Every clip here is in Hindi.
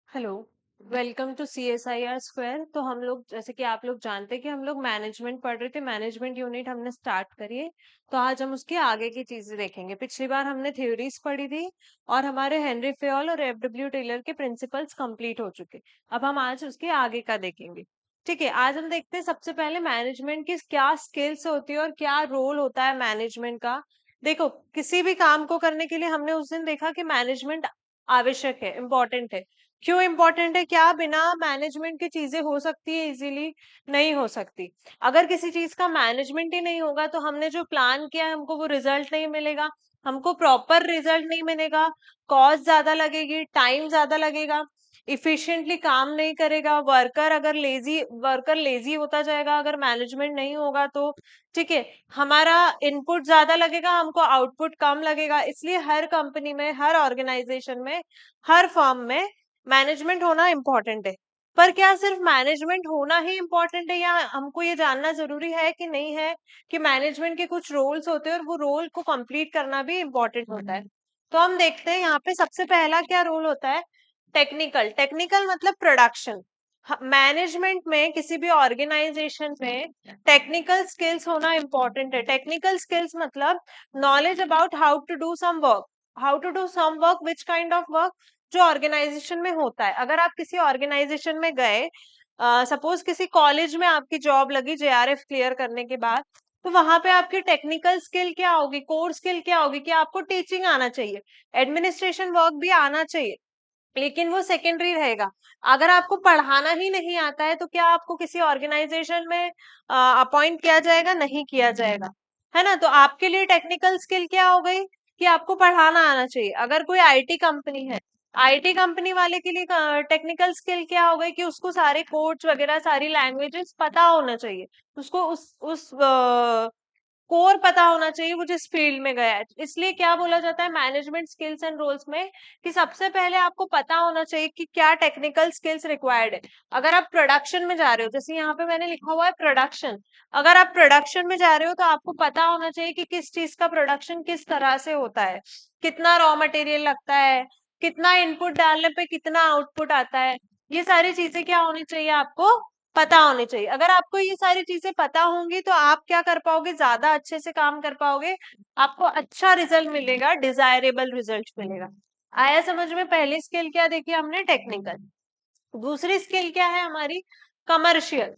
Hello. Welcome to CSIR square. तो हम लोग जैसे कि आप लोग जानते हैं कि हम लोग मैनेजमेंट पढ़ रहे थे, मैनेजमेंट यूनिट हमने स्टार्ट करी है। तो आज हम उसके आगे की चीजें देखेंगे। पिछली बार हमने थ्योरीज पढ़ी थी और हमारे हेनरी फेयोल और FW टेलर के प्रिंसिपल्स कंप्लीट हो चुके। अब हम आज उसके आगे का देखेंगे। ठीक है, आज हम देखते हैं सबसे पहले मैनेजमेंट की क्या स्किल्स होती है और क्या रोल होता है मैनेजमेंट का। देखो, किसी भी काम को करने के लिए हमने उस दिन देखा कि मैनेजमेंट आवश्यक है, इम्पोर्टेंट है। क्यों इम्पोर्टेंट है? क्या बिना मैनेजमेंट की चीजें हो सकती है इजीली? नहीं हो सकती। अगर किसी चीज का मैनेजमेंट ही नहीं होगा तो हमने जो प्लान किया है हमको वो रिजल्ट नहीं मिलेगा, हमको प्रॉपर रिजल्ट नहीं मिलेगा। कॉस्ट ज्यादा लगेगी, टाइम ज्यादा लगेगा, इफिशिएंटली काम नहीं करेगा। वर्कर लेजी होता जाएगा अगर मैनेजमेंट नहीं होगा तो। ठीक है, हमारा इनपुट ज्यादा लगेगा, हमको आउटपुट कम लगेगा। इसलिए हर कंपनी में, हर ऑर्गेनाइजेशन में, हर फर्म में मैनेजमेंट होना इम्पोर्टेंट है। पर क्या सिर्फ मैनेजमेंट होना ही इम्पोर्टेंट है, या हमको ये जानना जरूरी है कि नहीं है कि मैनेजमेंट के कुछ रोल्स होते हैं और वो रोल को कंप्लीट करना भी इम्पोर्टेंट होता है? तो हम देखते हैं यहाँ पे सबसे पहला क्या रोल होता है। टेक्निकल। टेक्निकल मतलब प्रोडक्शन। मैनेजमेंट में, किसी भी ऑर्गेनाइजेशन में टेक्निकल स्किल्स होना इम्पोर्टेंट है। टेक्निकल स्किल्स मतलब knowledge about how to do some work. How to do some work, which kind of work, जो ऑर्गेनाइजेशन में होता है। अगर आप किसी ऑर्गेनाइजेशन में गए, सपोज किसी कॉलेज में आपकी जॉब लगी JRF क्लियर करने के बाद, तो वहां पे आपकी टेक्निकल स्किल क्या होगी, कोर स्किल क्या होगी? कि आपको टीचिंग आना चाहिए, एडमिनिस्ट्रेशन वर्क भी आना चाहिए, लेकिन वो सेकेंडरी रहेगा। अगर आपको पढ़ाना ही नहीं आता है तो क्या आपको किसी ऑर्गेनाइजेशन में अपॉइंट किया जाएगा? नहीं किया जाएगा, है ना? तो आपके लिए टेक्निकल स्किल क्या हो गई कि आपको पढ़ाना आना चाहिए। अगर कोई IT कंपनी है, IT कंपनी वाले के लिए टेक्निकल स्किल क्या हो गई कि उसको सारे कोड्स वगैरह, सारी लैंग्वेजेस पता होना चाहिए। उसको उस कोर पता होना चाहिए वो जिस फील्ड में गया है। इसलिए क्या बोला जाता है मैनेजमेंट स्किल्स एंड रोल्स में कि सबसे पहले आपको पता होना चाहिए कि क्या टेक्निकल स्किल्स रिक्वायर्ड है। अगर आप प्रोडक्शन में जा रहे हो, जैसे यहाँ पे मैंने लिखा हुआ है प्रोडक्शन, अगर आप प्रोडक्शन में जा रहे हो तो आपको पता होना चाहिए कि किस चीज का प्रोडक्शन किस तरह से होता है, कितना रॉ मटेरियल लगता है, कितना इनपुट डालने पे कितना आउटपुट आता है। ये सारी चीजें क्या होनी चाहिए? आपको पता होनी चाहिए। अगर आपको ये सारी चीजें पता होंगी तो आप क्या कर पाओगे? ज्यादा अच्छे से काम कर पाओगे, आपको अच्छा रिजल्ट मिलेगा, डिजायरेबल रिजल्ट मिलेगा। आया समझ में? पहली स्किल क्या देखी हमने? टेक्निकल। दूसरी स्किल क्या है हमारी? कमर्शियल।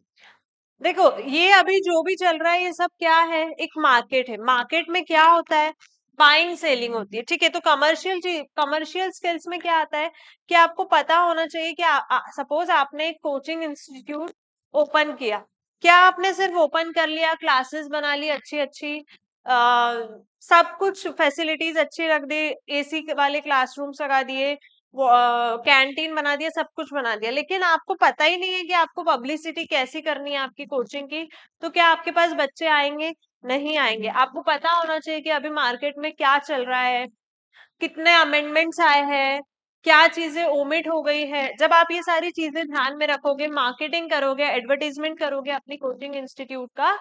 देखो, ये अभी जो भी चल रहा है ये सब क्या है? एक मार्केट है। मार्केट में क्या होता है? बाइंग सेलिंग होती है। ठीक है, तो कमर्शियल स्किल्स में क्या आता है कि आपको पता होना चाहिए कि सपोज आपने एक कोचिंग इंस्टीट्यूट ओपन किया। क्या आपने सिर्फ ओपन कर लिया, क्लासेस बना ली अच्छी अच्छी, सब कुछ फैसिलिटीज अच्छी रख दी, AC वाले क्लासरूम्स लगा दिए, वो कैंटीन बना दिया, सब कुछ बना दिया, लेकिन आपको पता ही नहीं है कि आपको पब्लिसिटी कैसी करनी है आपकी कोचिंग की, तो क्या आपके पास बच्चे आएंगे? नहीं आएंगे। आपको पता होना चाहिए कि अभी मार्केट में क्या चल रहा है, कितने अमेंडमेंट्स आए हैं, क्या चीजें ओमिट हो गई है। जब आप ये सारी चीजें ध्यान में रखोगे, मार्केटिंग करोगे, एडवर्टीजमेंट करोगे अपनी कोचिंग इंस्टीट्यूट का,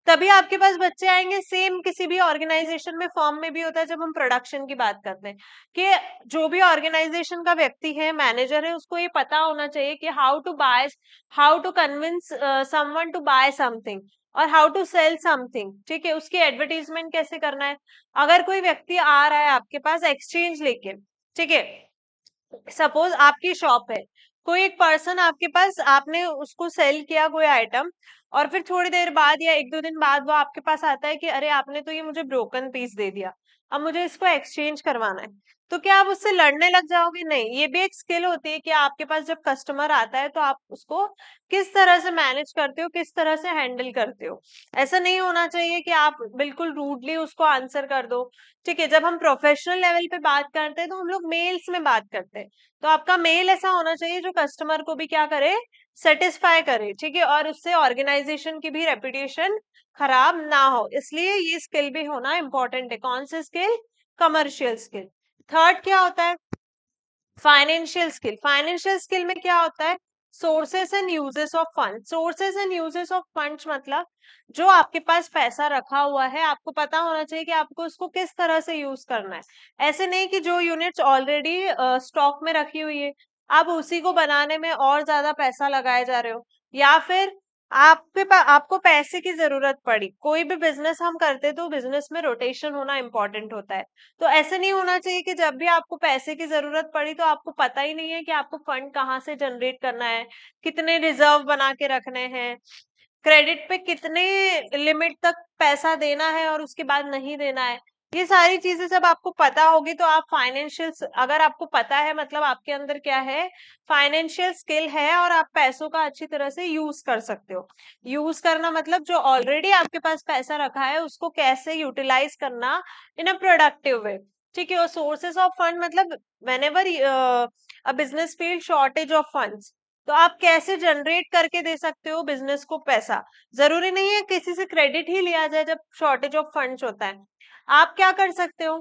तभी आपके पास बच्चे आएंगे। सेम किसी भी ऑर्गेनाइजेशन में, फॉर्म में भी होता है। जब हम प्रोडक्शन की बात करते हैं कि जो भी ऑर्गेनाइजेशन का व्यक्ति है, मैनेजर है, उसको ये पता होना चाहिए कि how to convince someone to buy something और हाउ टू सेल समथिंग। ठीक है, उसकी एडवर्टीजमेंट कैसे करना है। अगर कोई व्यक्ति आ रहा है आपके पास एक्सचेंज लेके, ठीक है, सपोज आपकी शॉप है, कोई एक पर्सन आपके पास, आपने उसको सेल किया कोई आइटम, और फिर थोड़ी देर बाद या 1-2 दिन बाद वो आपके पास आता है कि अरे आपने तो ये मुझे ब्रोकन पीस दे दिया, अब मुझे इसको एक्सचेंज करवाना है। तो क्या आप उससे लड़ने लग जाओगे? नहीं। ये भी एक स्किल होती है कि आपके पास जब कस्टमर आता है तो आप उसको किस तरह से मैनेज करते हो, किस तरह से हैंडल करते हो। ऐसा नहीं होना चाहिए कि आप बिल्कुल रूडली उसको आंसर कर दो। ठीक है, जब हम प्रोफेशनल लेवल पे बात करते हैं तो हम लोग मेल्स में बात करते हैं। तो आपका मेल ऐसा होना चाहिए जो कस्टमर को भी क्या करे? सेटिस्फाई करे। ठीक है, और उससे ऑर्गेनाइजेशन की भी रेपुटेशन खराब ना हो, इसलिए ये स्किल भी होना इंपॉर्टेंट है। कौन सी स्किल? Commercial skill. थर्ड क्या होता है? Financial skill. फाइनेंशियल स्किल में क्या होता है? Sources and uses of fund. Sources and uses of funds मतलब जो आपके पास पैसा रखा हुआ है, आपको पता होना चाहिए कि आपको उसको किस तरह से यूज करना है। ऐसे नहीं कि जो यूनिट्स ऑलरेडी स्टॉक में रखी हुई है आप उसी को बनाने में और ज्यादा पैसा लगाए जा रहे हो, या फिर आपके पास आपको पैसे की जरूरत पड़ी। कोई भी बिजनेस हम करते तो बिजनेस में रोटेशन होना इंपॉर्टेंट होता है। तो ऐसे नहीं होना चाहिए कि जब भी आपको पैसे की जरूरत पड़ी तो आपको पता ही नहीं है कि आपको फंड कहाँ से जनरेट करना है, कितने रिजर्व बना के रखने हैं, क्रेडिट पे कितने लिमिट तक पैसा देना है और उसके बाद नहीं देना है। ये सारी चीजें जब आपको पता होगी तो आप फाइनेंशियल, अगर आपको पता है मतलब आपके अंदर क्या है, फाइनेंशियल स्किल है और आप पैसों का अच्छी तरह से यूज कर सकते हो। यूज करना मतलब जो ऑलरेडी आपके पास पैसा रखा है उसको कैसे यूटिलाइज करना इन अ प्रोडक्टिव वे। ठीक है, और सोर्सेस ऑफ फंड मतलब whenever a business feel shortage of funds, तो आप कैसे जनरेट करके दे सकते हो बिजनेस को पैसा। जरूरी नहीं है किसी से क्रेडिट ही लिया जाए जब शॉर्टेज ऑफ फंड्स होता है। आप क्या कर सकते हो,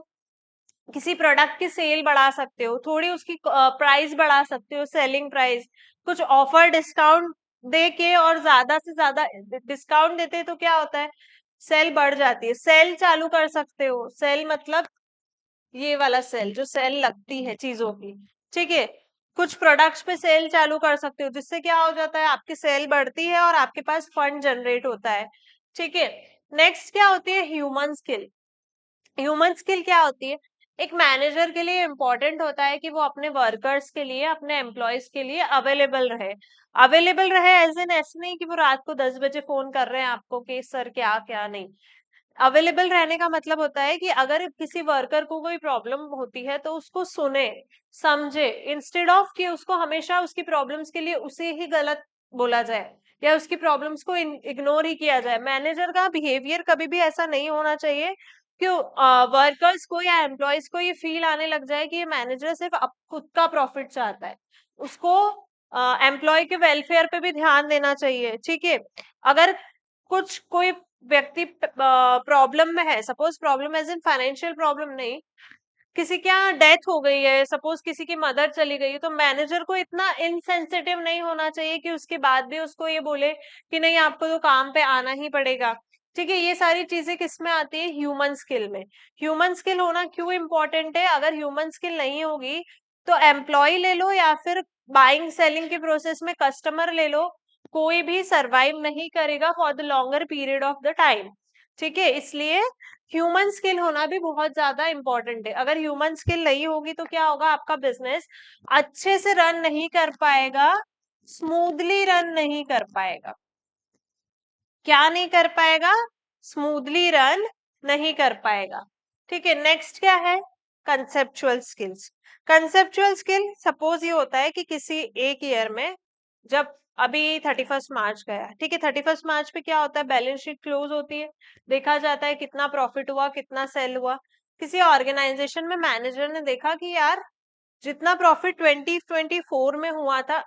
किसी प्रोडक्ट की सेल बढ़ा सकते हो, थोड़ी उसकी प्राइस बढ़ा सकते हो, सेलिंग प्राइस, कुछ ऑफर डिस्काउंट दे के, और ज्यादा से ज्यादा डिस्काउंट देते हैं तो क्या होता है, सेल बढ़ जाती है। सेल चालू कर सकते हो, सेल मतलब ये वाला सेल जो सेल लगती है चीजों की। ठीक है, कुछ प्रोडक्ट्स पे सेल चालू कर सकते हो जिससे क्या हो जाता है, आपकी सेल बढ़ती है और आपके पास फंड जनरेट होता है। ठीक है, नेक्स्ट क्या होती है, ह्यूमन स्किल। ह्यूमन स्किल क्या होती है, एक मैनेजर के लिए इंपॉर्टेंट होता है कि वो अपने वर्कर्स के लिए, अपने एम्प्लॉयज के लिए अवेलेबल रहे। अवेलेबल रहे एज एन ऐसे नहीं कि वो रात को 10 बजे फोन कर रहे हैं आपको कि सर क्या क्या नहीं। अवेलेबल रहने का मतलब होता है कि अगर किसी वर्कर को कोई प्रॉब्लम होती है तो उसको सुने, समझे, इंस्टेड ऑफ कि उसको हमेशा उसकी प्रॉब्लम्स के लिए उसे ही गलत बोला जाए या उसकी प्रॉब्लम्स को इग्नोर ही किया जाए। मैनेजर का बिहेवियर कभी भी ऐसा नहीं होना चाहिए कि वर्कर्स को या एम्प्लॉयज को ये फील आने लग जाए कि ये मैनेजर सिर्फ खुद का प्रॉफिट चाहता है। उसको एम्प्लॉय के वेलफेयर पे भी ध्यान देना चाहिए। ठीक है, अगर कुछ कोई व्यक्ति प्रॉब्लम में है, suppose problem as in financial problem नहीं, किसी के यहाँ डेथ हो गई है, सपोज किसी की मदर चली गई है, तो मैनेजर को इतना इनसेंसिटिव नहीं होना चाहिए कि उसके बाद भी उसको ये बोले कि नहीं आपको तो काम पे आना ही पड़ेगा। ठीक है, ये सारी चीजें किस में आती है, ह्यूमन स्किल में। ह्यूमन स्किल होना क्यों इंपॉर्टेंट है, अगर ह्यूमन स्किल नहीं होगी तो एम्प्लॉय ले लो या फिर बाइंग सेलिंग के प्रोसेस में कस्टमर ले लो, कोई भी सरवाइव नहीं करेगा for the longer period of the time. ठीक है, इसलिए ह्यूमन स्किल होना भी बहुत ज्यादा इंपॉर्टेंट है। अगर ह्यूमन स्किल नहीं होगी तो क्या होगा, आपका बिजनेस अच्छे से रन नहीं कर पाएगा, स्मूथली रन नहीं कर पाएगा। क्या नहीं कर पाएगा, स्मूथली रन नहीं कर पाएगा। ठीक है, नेक्स्ट क्या है, conceptual skills. Conceptual skill suppose ये होता है कि किसी एक ईयर में, जब अभी 31 मार्च गया, ठीक है, 31 मार्च पे क्या होता है, बैलेंस शीट क्लोज होती है, देखा जाता है कितना प्रॉफिट हुआ, कितना सेल हुआ। किसी ऑर्गेनाइजेशन में मैनेजर ने देखा कि यार जितना प्रॉफिट 2024 में हुआ था,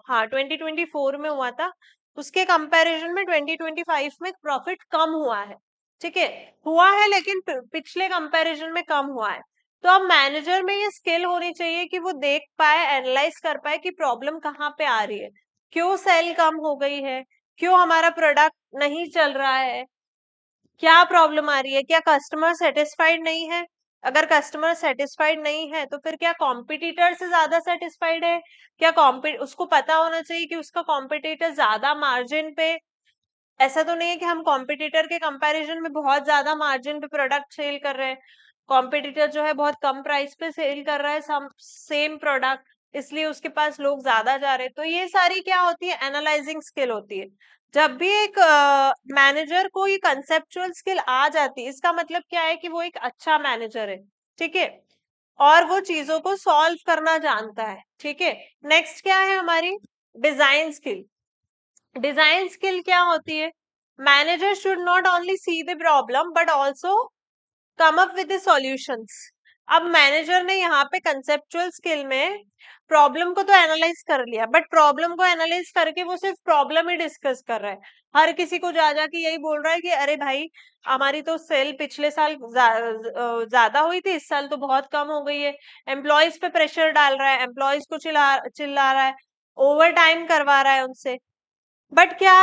हाँ 2024 में हुआ था, उसके कंपैरिजन में 2025 में प्रॉफिट कम हुआ है। ठीक है, हुआ है लेकिन पिछले कंपैरिजन में कम हुआ है। तो अब मैनेजर में ये स्किल होनी चाहिए कि वो देख पाए, एनालाइज कर पाए कि प्रॉब्लम कहाँ पे आ रही है, क्यों सेल कम हो गई है, क्यों हमारा प्रोडक्ट नहीं चल रहा है, क्या प्रॉब्लम आ रही है, क्या कस्टमर सेटिस्फाइड नहीं है। अगर कस्टमर सेटिस्फाइड नहीं है तो फिर क्या कॉम्पिटिटर से ज्यादा सेटिस्फाइड है, क्या कॉम्पिट उसको पता होना चाहिए कि उसका कॉम्पिटिटर ज्यादा मार्जिन पे, ऐसा तो नहीं है कि हम कॉम्पिटिटर के कंपैरिजन में बहुत ज्यादा मार्जिन पे प्रोडक्ट सेल कर रहे हैं, कॉम्पिटिटर जो है बहुत कम प्राइस पे सेल कर रहा है सम सेम प्रोडक्ट, इसलिए उसके पास लोग ज्यादा जा रहे हैं। तो ये सारी क्या होती है, एनालाइजिंग स्किल होती है। जब भी एक मैनेजर को ये कंसेप्चुअल स्किल आ जाती है, इसका मतलब क्या है कि वो एक अच्छा मैनेजर है। ठीक है, और वो चीजों को सॉल्व करना जानता है। ठीक है, नेक्स्ट क्या है हमारी, डिजाइन स्किल। डिजाइन स्किल क्या होती है, manager should not only see the problem but also come up with the solutions. अब मैनेजर ने यहाँ पे कंसेप्चुअल स्किल में प्रॉब्लम को तो एनालाइज कर लिया, बट प्रॉब्लम को एनालाइज करके वो सिर्फ प्रॉब्लम ही डिस्कस कर रहा है, हर किसी को जा जाके यही बोल रहा है कि अरे भाई हमारी तो सेल पिछले साल ज्यादा हुई थी, इस साल तो बहुत कम हो गई है। एम्प्लॉयज पे प्रेशर डाल रहा है, एम्प्लॉयज को चिल्ला रहा है, ओवर टाइम करवा रहा है उनसे। बट क्या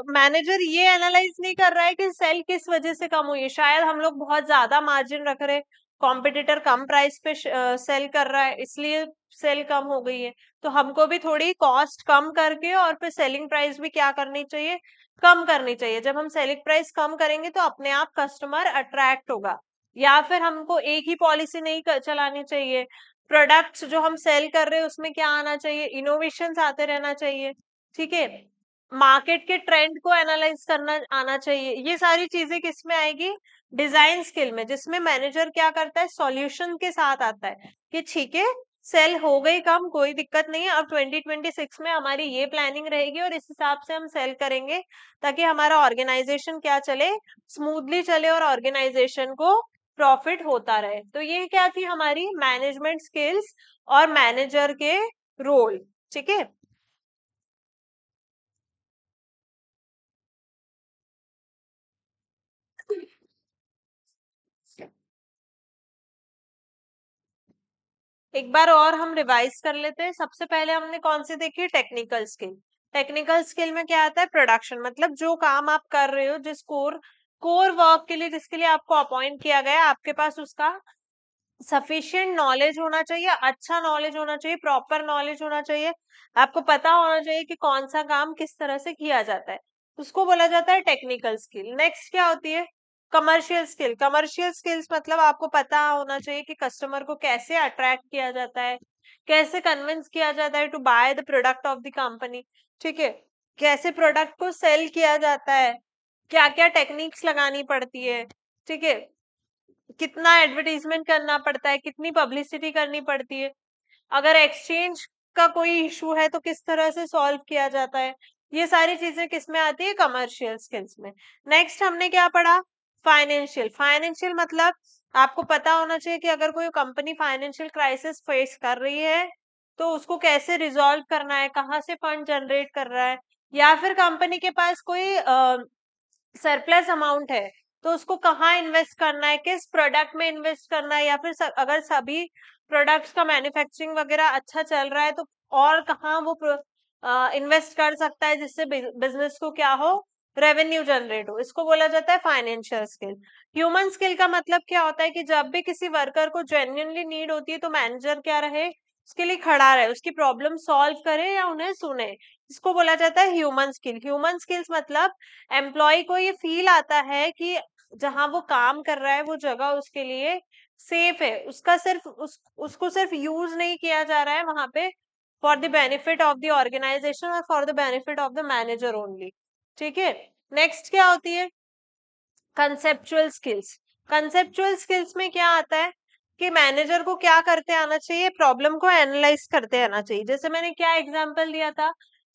मैनेजर ये एनालाइज नहीं कर रहा है कि सेल किस वजह से कम हुई है, शायद हम लोग बहुत ज्यादा मार्जिन रख रहे हैं कॉम्पिटिटर कम प्राइस पे सेल कर रहा है, इसलिए सेल कम हो गई है। तो हमको भी थोड़ी कॉस्ट कम करके और फिर सेलिंग प्राइस भी क्या करनी चाहिए, कम करनी चाहिए। जब हम सेलिंग प्राइस कम करेंगे तो अपने आप कस्टमर अट्रैक्ट होगा। या फिर हमको एक ही पॉलिसी नहीं चलानी चाहिए। प्रोडक्ट्स जो हम सेल कर रहे हैं उसमें क्या आना चाहिए, इनोवेशन आते रहना चाहिए। ठीक है, मार्केट के ट्रेंड को एनालाइज करना आना चाहिए। ये सारी चीजें किस में आएगी, डिजाइन स्किल में, जिसमें मैनेजर क्या करता है, सॉल्यूशन के साथ आता है कि ठीक है, सेल हो गई कम, कोई दिक्कत नहीं है, अब 2026 में हमारी ये प्लानिंग रहेगी और इस हिसाब से हम सेल करेंगे, ताकि हमारा ऑर्गेनाइजेशन क्या चले, स्मूथली चले और ऑर्गेनाइजेशन को प्रॉफिट होता रहे। तो ये क्या थी हमारी मैनेजमेंट स्किल्स और मैनेजर के रोल। ठीक है, एक बार और हम रिवाइज कर लेते हैं। सबसे पहले हमने कौन सी देखी, टेक्निकल स्किल। टेक्निकल स्किल में क्या आता है, प्रोडक्शन, मतलब जो काम आप कर रहे हो, जिस कोर कोर वर्क के लिए, जिसके लिए आपको अपॉइंट किया गया है, आपके पास उसका सफिशिएंट नॉलेज होना चाहिए, अच्छा नॉलेज होना चाहिए, प्रॉपर नॉलेज होना चाहिए। आपको पता होना चाहिए कि कौन सा काम किस तरह से किया जाता है, उसको बोला जाता है टेक्निकल स्किल। नेक्स्ट क्या होती है, कमर्शियल स्किल। कमर्शियल स्किल्स मतलब आपको पता होना चाहिए कि कस्टमर को कैसे अट्रैक्ट किया जाता है, कैसे कन्विंस किया जाता है to buy the product of the company. ठीक है, कैसे प्रोडक्ट को सेल किया जाता है, क्या क्या टेक्निक्स लगानी पड़ती है। ठीक है, कितना एडवर्टीजमेंट करना पड़ता है, कितनी पब्लिसिटी करनी पड़ती है, अगर एक्सचेंज का कोई इशू है तो किस तरह से सॉल्व किया जाता है। ये सारी चीजें किसमें आती है, कमर्शियल स्किल्स में। नेक्स्ट हमने क्या पढ़ा, फाइनेंशियल। फाइनेंशियल मतलब आपको पता होना चाहिए कि अगर कोई कंपनी फाइनेंशियल क्राइसिस फेस कर रही है तो उसको कैसे रिजॉल्व करना है, कहाँ से फंड जनरेट कर रहा है, या फिर कंपनी के पास कोई सरप्लस अमाउंट है तो उसको कहाँ इन्वेस्ट करना है, किस प्रोडक्ट में इन्वेस्ट करना है, या फिर अगर सभी प्रोडक्ट्स का मैन्युफैक्चरिंग वगैरह अच्छा चल रहा है तो और कहाँ वो इन्वेस्ट कर सकता है, जिससे बिजनेस को क्या हो, रेवेन्यू जनरेट हो। इसको बोला जाता है फाइनेंशियल स्किल। ह्यूमन स्किल का मतलब क्या होता है कि जब भी किसी वर्कर को जेन्युइनली नीड होती है तो मैनेजर क्या रहे, उसके लिए खड़ा रहे, उसकी प्रॉब्लम सॉल्व करे या उन्हें सुने। इसको बोला जाता है ह्यूमन स्किल। ह्यूमन स्किल्स मतलब एम्प्लॉय को ये फील आता है कि जहां वो काम कर रहा है वो जगह उसके लिए सेफ है, उसका सिर्फ उसको सिर्फ यूज नहीं किया जा रहा है वहां पे for the benefit of the organization और for the benefit of the manager only. ठीक है, नेक्स्ट क्या होती है, कंसेप्चुअल स्किल्स। कंसेप्चुअल स्किल्स में क्या आता है कि मैनेजर को क्या करते आना चाहिए, प्रॉब्लम को एनालाइज करते आना चाहिए। जैसे मैंने क्या एग्जांपल दिया था,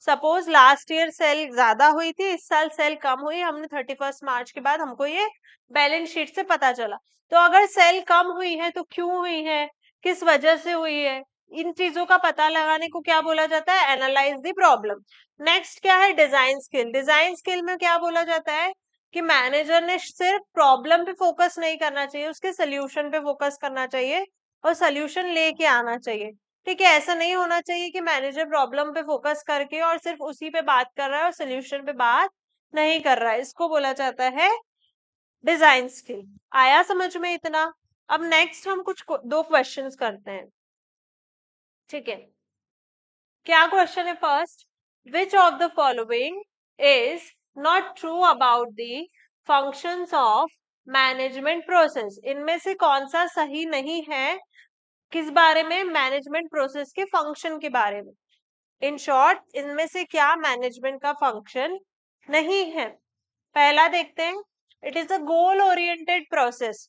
सपोज लास्ट ईयर सेल ज्यादा हुई थी, इस साल सेल कम हुई, हमने 31 मार्च के बाद हमको ये बैलेंस शीट से पता चला। तो अगर सेल कम हुई है तो क्यों हुई है, किस वजह से हुई है, इन चीजों का पता लगाने को क्या बोला जाता है, एनालाइज द प्रॉब्लम। नेक्स्ट क्या है, डिजाइन स्किल। डिजाइन स्किल में क्या बोला जाता है कि मैनेजर ने सिर्फ प्रॉब्लम पे फोकस नहीं करना चाहिए, उसके सोल्यूशन पे फोकस करना चाहिए और सोल्यूशन लेके आना चाहिए। ठीक है, ऐसा नहीं होना चाहिए कि मैनेजर प्रॉब्लम पे फोकस करके और सिर्फ उसी पे बात कर रहा है और सोल्यूशन पे बात नहीं कर रहा है। इसको बोला जाता है डिजाइन स्किल। आया समझ में इतना। अब नेक्स्ट हम कुछ दो क्वेश्चंस करते हैं। ठीक है, क्या क्वेश्चन है first, which of the following is not true about the functions of management process. इनमें से कौन सा सही नहीं है, किस बारे में, मैनेजमेंट प्रोसेस के फंक्शन के बारे में। इन शॉर्ट, इनमें से क्या मैनेजमेंट का फंक्शन नहीं है। पहला देखते हैं, it is a goal oriented process.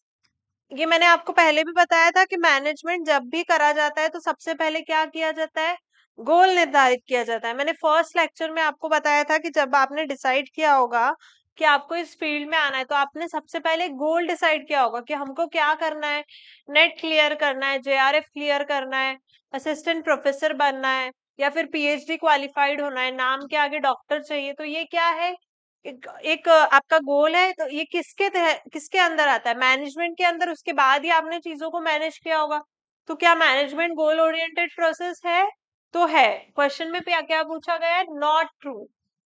ये मैंने आपको पहले भी बताया था कि मैनेजमेंट जब भी करा जाता है तो सबसे पहले क्या किया जाता है, गोल निर्धारित किया जाता है। मैंने फर्स्ट लेक्चर में आपको बताया था कि जब आपने डिसाइड किया होगा कि आपको इस फील्ड में आना है तो आपने सबसे पहले गोल डिसाइड किया होगा कि हमको क्या करना है, नेट क्लियर करना है, जेआरएफ क्लियर करना है, असिस्टेंट प्रोफेसर बनना है, या फिर पीएचडी क्वालिफाइड होना है, नाम के आगे डॉक्टर चाहिए। तो ये क्या है, एक आपका गोल है, तो ये किसके अंदर आता है, मैनेजमेंट के अंदर। उसके बाद ही आपने चीजों को मैनेज किया होगा। तो क्या मैनेजमेंट गोल ओरिएंटेड प्रोसेस है, तो है। क्वेश्चन में क्या क्या पूछा गया है, नॉट ट्रू।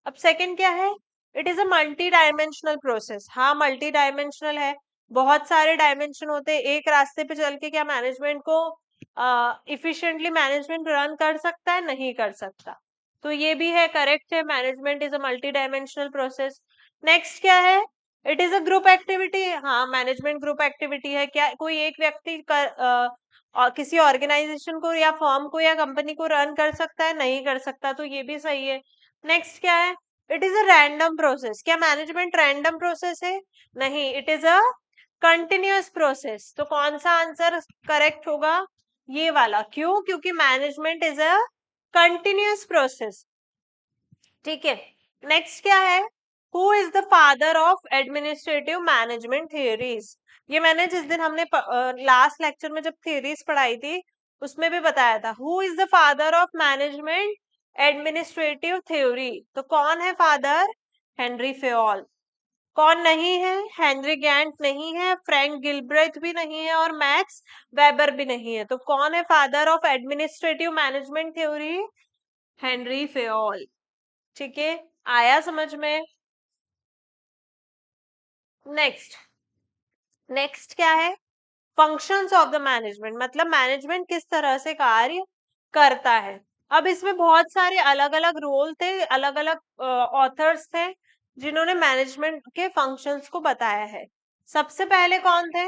अब सेकंड क्या है, it is a multi dimensional process. हाँ, मल्टी डायमेंशनल है। बहुत सारे डायमेंशन होते हैं, एक रास्ते पे चल के क्या मैनेजमेंट को इफिशिएंटली मैनेजमेंट रन कर सकता है? नहीं कर सकता। तो ये भी है, करेक्ट है, management is a multi dimensional process. Next क्या है? It is a group activity. हाँ, मैनेजमेंट ग्रुप एक्टिविटी है। क्या कोई एक व्यक्ति और किसी ऑर्गेनाइजेशन को या फर्म को या कंपनी को रन कर सकता है? नहीं कर सकता, तो ये भी सही है। नेक्स्ट क्या है? It is a random process. क्या मैनेजमेंट रैंडम प्रोसेस है? नहीं, it is a continuous process. तो कौन सा आंसर करेक्ट होगा? ये वाला। क्यों? क्योंकि management is a continuous process. ठीक है। नेक्स्ट क्या है? Who is the father of administrative management theories? ये मैंने जिस दिन हमने लास्ट लेक्चर में जब थियरीज पढ़ाई थी उसमें भी बताया था। Who is the father of management administrative theory? तो कौन है फादर? Henry Fayol. कौन नहीं है? हेनरी गैंट नहीं है, फ्रैंक गिलब्रेथ भी नहीं है, और मैक्स वेबर भी नहीं है। तो कौन है father of administrative management theory? Henry Fayol. ठीक है, आया समझ में? नेक्स्ट, नेक्स्ट क्या है? फंक्शंस ऑफ द मैनेजमेंट, मतलब मैनेजमेंट किस तरह से कार्य करता है। अब इसमें बहुत सारे अलग अलग रोल थे, अलग अलग ऑथर्स थे जिन्होंने मैनेजमेंट के फंक्शंस को बताया है। सबसे पहले कौन थे?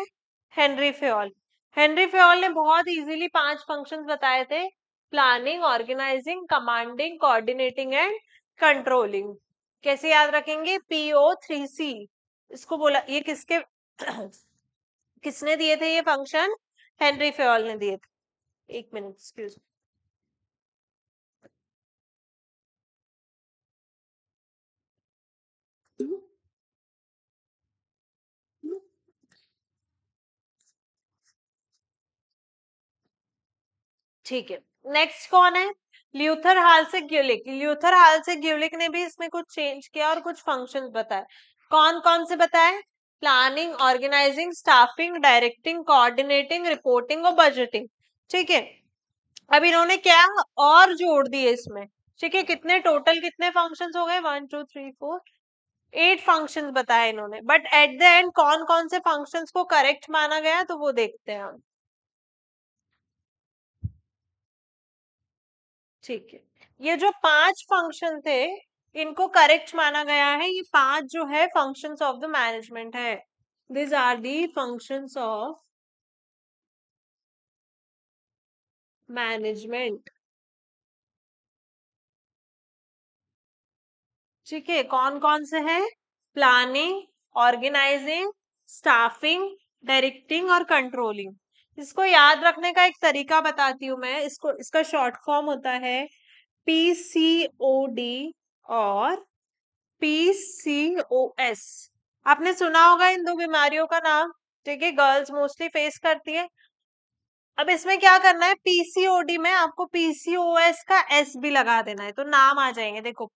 Henry Fayol. हेनरी फेयोल ने बहुत इजीली 5 फंक्शंस बताए थे: planning, organising, commanding, coordinating and controlling. कैसे याद रखेंगे? PO3C इसको बोला। ये किसके किसने दिए थे ये फंक्शन? हेनरी फेयोल ने दिए थे। एक मिनट, एक्सक्यूज। ठीक है। नेक्स्ट कौन है? ल्यूथर हाल से ग्यूलिक। ल्यूथर हाल से ग्यूलिक ने भी इसमें कुछ चेंज किया और कुछ फंक्शंस बताए। कौन कौन से बताए? Planning, organising, staffing, directing, coordinating, reporting और बजटिंग। ठीक है। अब इन्होंने क्या और जोड़ दिए इसमें? ठीक है, कितने टोटल कितने फंक्शंस हो गए? 1 2 3 4 8 फंक्शंस बताए इन्होंने। बट एट द एंड कौन कौन से फंक्शंस को करेक्ट माना गया, तो वो देखते हैं हम। ठीक है, ये जो 5 फंक्शन थे इनको करेक्ट माना गया है। ये 5 जो है फंक्शंस ऑफ द मैनेजमेंट है। This are the functions of management. ठीक है, कौन कौन से हैं? प्लानिंग, ऑर्गेनाइजिंग, स्टाफिंग, डायरेक्टिंग और कंट्रोलिंग। इसको याद रखने का एक तरीका बताती हूँ मैं। इसको, इसका शॉर्ट फॉर्म होता है PCOD और PCOS। आपने सुना होगा इन दो बीमारियों का नाम। ठीक है, गर्ल्स मोस्टली फेस करती है। अब इसमें क्या करना है? PCOD में आपको PCOS का S भी लगा देना है, तो नाम आ जाएंगे। देखो,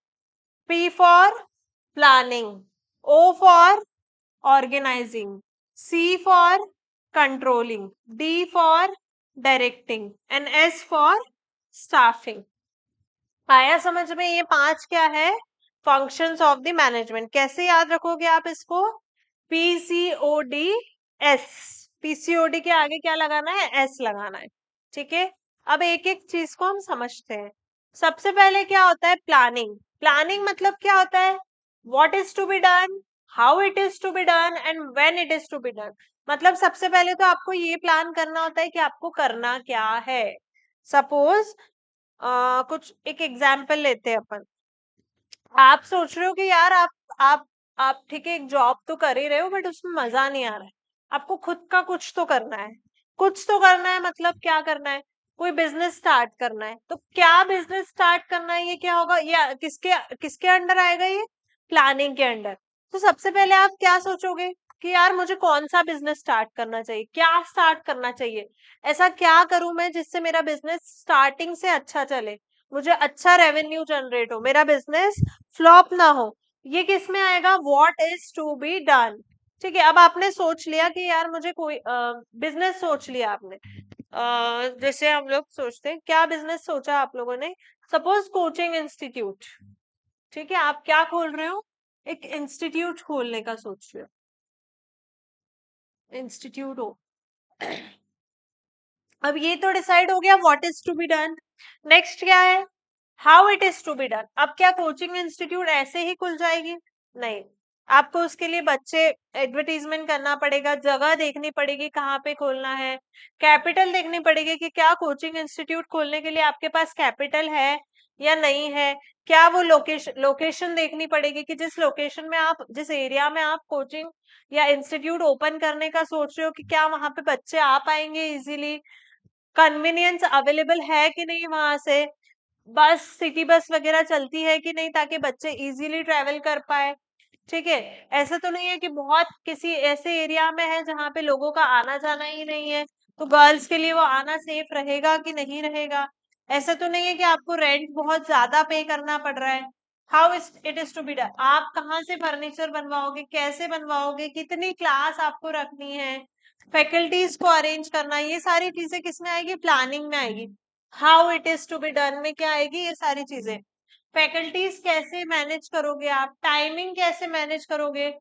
P for planning, O for organising, C for controlling, D for directing and S for staffing. आया समझ में? ये 5 क्या है? Functions of the management. कैसे याद रखोगे आप इसको? PCOD S। PCOD के आगे क्या लगाना है? S लगाना है। ठीक है, अब एक एक चीज को हम समझते हैं। सबसे पहले क्या होता है? प्लानिंग। प्लानिंग मतलब क्या होता है? What is to be done, how it is to be done and when it is to be done. मतलब सबसे पहले तो आपको ये प्लान करना होता है कि आपको करना क्या है। सपोज कुछ एक एग्जाम्पल लेते हैं अपन। आप सोच रहे हो कि यार आप ठीक है, एक जॉब तो कर ही रहे हो बट उसमें मजा नहीं आ रहा है। आपको खुद का कुछ तो करना है। कुछ तो करना है, मतलब क्या करना है? कोई बिजनेस स्टार्ट करना है। तो क्या बिजनेस स्टार्ट करना है? ये क्या होगा? या किसके किसके अंडर आएगा ये? प्लानिंग के अंडर। तो सबसे पहले आप क्या सोचोगे कि यार मुझे कौन सा बिजनेस स्टार्ट करना चाहिए, क्या स्टार्ट करना चाहिए, ऐसा क्या करूं मैं जिससे मेरा बिजनेस स्टार्टिंग से अच्छा चले, मुझे अच्छा रेवेन्यू जनरेट हो, मेरा बिजनेस फ्लॉप ना हो। ये किस में आएगा? What is to be done. ठीक है, अब आपने सोच लिया कि यार मुझे कोई बिजनेस सोच लिया आपने। जैसे हम लोग सोचते हैं, क्या बिजनेस सोचा आप लोगों ने? Suppose coaching institute. ठीक है, आप क्या खोल रहे हो? एक इंस्टीट्यूट खोलने का सोच रहे हो। इंस्टीट्यूट हो। अब ये तो डिसाइड हो गया what is to be done. Next क्या है, how it is to be done. अब क्या कोचिंग इंस्टीट्यूट ऐसे ही खुल जाएगी? नहीं, आपको उसके लिए बच्चे एडवर्टीजमेंट करना पड़ेगा, जगह देखनी पड़ेगी कहाँ पे खोलना है, कैपिटल देखनी पड़ेगी कि क्या कोचिंग इंस्टीट्यूट खोलने के लिए आपके पास कैपिटल है या नहीं है, क्या वो लोकेशन देखनी पड़ेगी कि जिस लोकेशन में आप, जिस एरिया में आप कोचिंग या इंस्टीट्यूट ओपन करने का सोच रहे हो कि क्या वहां पे बच्चे आ पाएंगे इजीली, कन्वीनियंस अवेलेबल है कि नहीं, वहां से बस सिटी बस वगैरह चलती है कि नहीं ताकि बच्चे इजीली ट्रेवल कर पाए। ठीक है, ऐसा तो नहीं है कि बहुत किसी ऐसे एरिया में है जहाँ पे लोगों का आना जाना ही नहीं है, तो गर्ल्स के लिए वो आना सेफ रहेगा कि नहीं रहेगा। ऐसा तो नहीं है कि आपको रेंट बहुत ज्यादा पे करना पड़ रहा है। How it is to be done, आप कहाँ से फर्नीचर बनवाओगे, कैसे बनवाओगे, कितनी क्लास आपको रखनी है, फैकल्टीज को अरेंज करना, ये सारी चीजें किसमें आएगी, प्लानिंग में आएगी। How it is to be done में क्या आएगी, ये सारी चीजें। फैकल्टीज कैसे मैनेज करोगे आप, टाइमिंग कैसे मैनेज करोगे।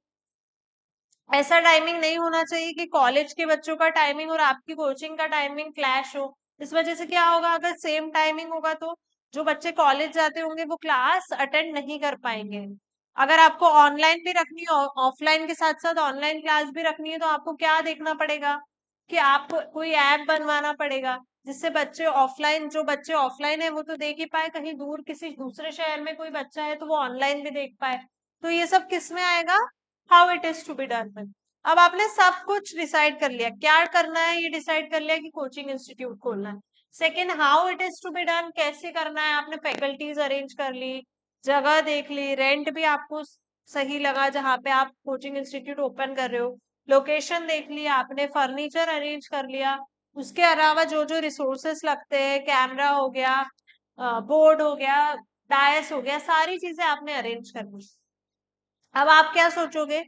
ऐसा टाइमिंग नहीं होना चाहिए कि कॉलेज के बच्चों का टाइमिंग और आपकी कोचिंग का टाइमिंग क्लैश हो। इस वजह से क्या होगा, अगर सेम टाइमिंग होगा तो जो बच्चे कॉलेज जाते होंगे वो क्लास अटेंड नहीं कर पाएंगे। अगर आपको ऑनलाइन भी रखनी है, ऑफलाइन के साथ साथ ऑनलाइन क्लास भी रखनी है, तो आपको क्या देखना पड़ेगा कि आपको कोई ऐप बनवाना पड़ेगा जिससे बच्चे ऑफलाइन, जो बच्चे ऑफलाइन है वो तो देख ही पाए, कहीं दूर किसी दूसरे शहर में कोई बच्चा है तो वो ऑनलाइन भी देख पाए। तो ये सब किस में आएगा, how it is to be done. अब आपने सब कुछ डिसाइड कर लिया, क्या करना है ये डिसाइड कर लिया कि कोचिंग इंस्टीट्यूट खोलना है। Second, how it is to be done, कैसे करना है, आपने फैकल्टीज अरेंज कर ली, जगह देख ली, रेंट भी आपको सही लगा जहाँ पे आप कोचिंग इंस्टीट्यूट ओपन कर रहे हो, लोकेशन देख लिया आपने, फर्नीचर अरेंज कर लिया, उसके अलावा जो जो रिसोर्सेस लगते हैं, कैमरा हो गया, बोर्ड हो गया, डायस हो गया, सारी चीजें आपने अरेंज कर ली। अब आप क्या सोचोगे,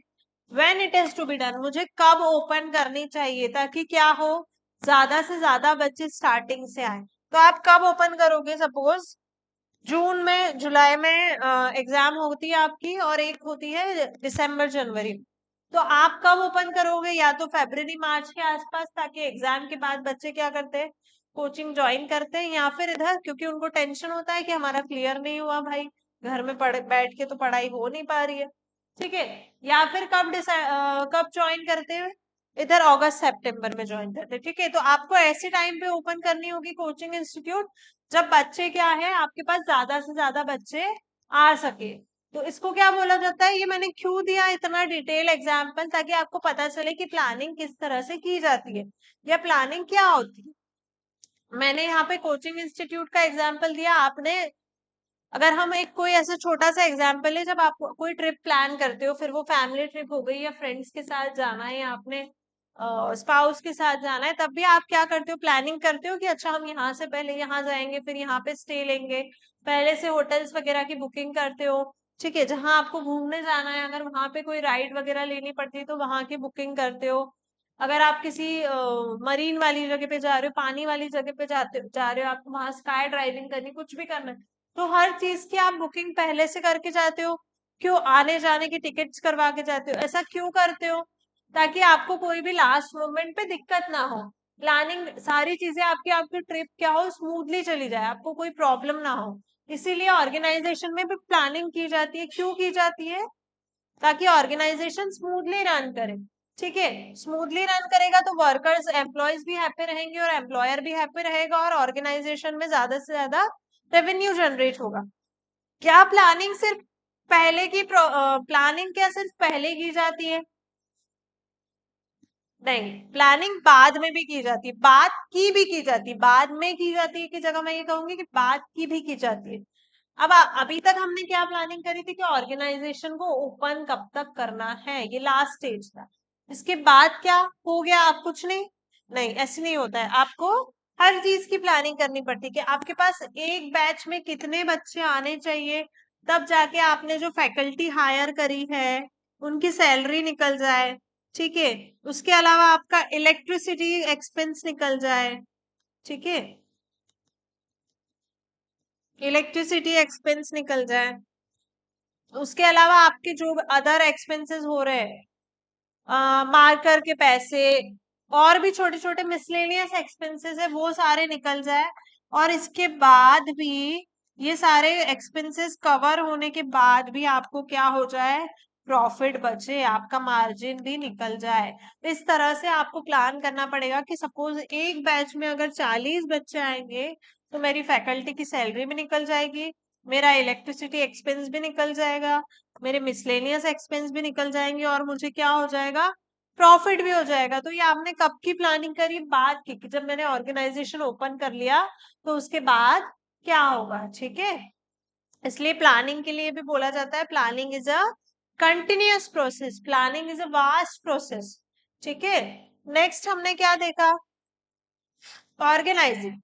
when it is to be done, मुझे कब ओपन करनी चाहिए ताकि क्या हो, ज्यादा से ज्यादा बच्चे स्टार्टिंग से आए। तो आप कब ओपन करोगे, सपोज जून में, जुलाई में एग्जाम होती है आपकी और एक होती है दिसंबर जनवरी, तो आप कब ओपन करोगे, या तो फरवरी मार्च के आसपास, ताकि एग्जाम के बाद बच्चे क्या करते हैं, कोचिंग ज्वाइन करते हैं, या फिर इधर क्योंकि उनको टेंशन होता है कि हमारा क्लियर नहीं हुआ भाई, घर में पढ़ बैठ के तो पढ़ाई हो नहीं पा रही है। ठीक है, या फिर कब ज्वाइन करते हैं, इधर अगस्त सितंबर में ज्वाइन करते हैं। ठीक है, तो आपको ऐसे टाइम पे ओपन करनी होगी कोचिंग इंस्टीट्यूट जब बच्चे क्या है, आपके पास ज्यादा से ज्यादा बच्चे आ सके। तो इसको क्या बोला जाता है, ये मैंने क्यों दिया इतना डिटेल एग्जाम्पल, ताकि आपको पता चले कि प्लानिंग किस तरह से की जाती है या प्लानिंग क्या होती है। मैंने यहाँ पे कोचिंग इंस्टीट्यूट का एग्जाम्पल दिया, आपने, अगर हम एक कोई ऐसा छोटा सा एग्जाम्पल है, जब आप कोई ट्रिप प्लान करते हो, फिर वो फैमिली ट्रिप हो गई या फ्रेंड्स के साथ जाना है या अपने स्पाउस के साथ जाना है, तब भी आप क्या करते हो, प्लानिंग करते हो कि अच्छा हम यहाँ से पहले यहाँ जाएंगे, फिर यहाँ पे स्टे लेंगे, पहले से होटल्स वगैरह की बुकिंग करते हो। ठीक है, जहां आपको घूमने जाना है, अगर वहां पे कोई राइड वगैरह लेनी पड़ती है तो वहां की बुकिंग करते हो। अगर आप किसी मरीन वाली जगह पे जा रहे हो, पानी वाली जगह पे जा रहे हो, आपको वहां स्काई ड्राइविंग करनी, कुछ भी करना है, तो हर चीज की आप बुकिंग पहले से करके जाते हो। क्यों, आने जाने की टिकट्स करवा के जाते हो, ऐसा क्यों करते हो, ताकि आपको कोई भी लास्ट मोमेंट पे दिक्कत ना हो। प्लानिंग, सारी चीजें आपकी आपकी ट्रिप क्या हो, स्मूथली चली जाए, आपको कोई प्रॉब्लम ना हो। इसीलिए ऑर्गेनाइजेशन में भी प्लानिंग की जाती है, क्यों की जाती है, ताकि ऑर्गेनाइजेशन स्मूथली रन करे। ठीक है, स्मूथली रन करेगा तो वर्कर्स, एम्प्लॉयज भी हैप्पी रहेंगे और एम्प्लॉयर भी हैप्पी रहेगा और ऑर्गेनाइजेशन में ज्यादा से ज्यादा रेवेन्यू जनरेट होगा। क्या प्लानिंग सिर्फ पहले की प्लानिंग क्या सिर्फ पहले की जाती है? नहीं, प्लानिंग बाद में भी की जाती है, बाद की भी की जाती है, बाद में की जाती है की जगह मैं ये कहूंगी कि बाद की भी की जाती है। अब अभी तक हमने क्या प्लानिंग करी थी कि ऑर्गेनाइजेशन को ओपन कब तक करना है, ये लास्ट स्टेज था। इसके बाद क्या हो गया, आप कुछ नहीं, नहीं ऐसे नहीं होता है, आपको हर चीज की प्लानिंग करनी पड़ती है कि आपके पास एक बैच में कितने बच्चे आने चाहिए, तब जाके आपने जो फैकल्टी हायर करी है उनकी सैलरी निकल जाए। ठीक है, उसके अलावा आपका इलेक्ट्रिसिटी एक्सपेंस निकल जाए। ठीक है, इलेक्ट्रिसिटी एक्सपेंस निकल जाए, उसके अलावा आपके जो अदर एक्सपेंसेस हो रहे हैं, मार्कर के पैसे और भी छोटे छोटे मिसलेनियस एक्सपेंसेस है वो सारे निकल जाए, और इसके बाद भी ये सारे एक्सपेंसेस कवर होने के बाद भी आपको क्या हो जाए, प्रॉफिट बचे, आपका मार्जिन भी निकल जाए। इस तरह से आपको प्लान करना पड़ेगा कि सपोज एक बैच में अगर 40 बच्चे आएंगे तो मेरी फैकल्टी की सैलरी भी निकल जाएगी, मेरा इलेक्ट्रिसिटी एक्सपेंस भी निकल जाएगा, मेरे मिसलेनियस एक्सपेंस भी निकल जाएंगे, और मुझे क्या हो जाएगा, प्रॉफिट भी हो जाएगा। तो ये आपने कब की प्लानिंग करी, बाद की, कि जब मैंने ऑर्गेनाइजेशन ओपन कर लिया तो उसके बाद क्या होगा, ठीक है। इसलिए प्लानिंग के लिए भी बोला जाता है planning is a continuous process, planning is a vast process, ठीक है। नेक्स्ट हमने क्या देखा, ऑर्गेनाइजिंग।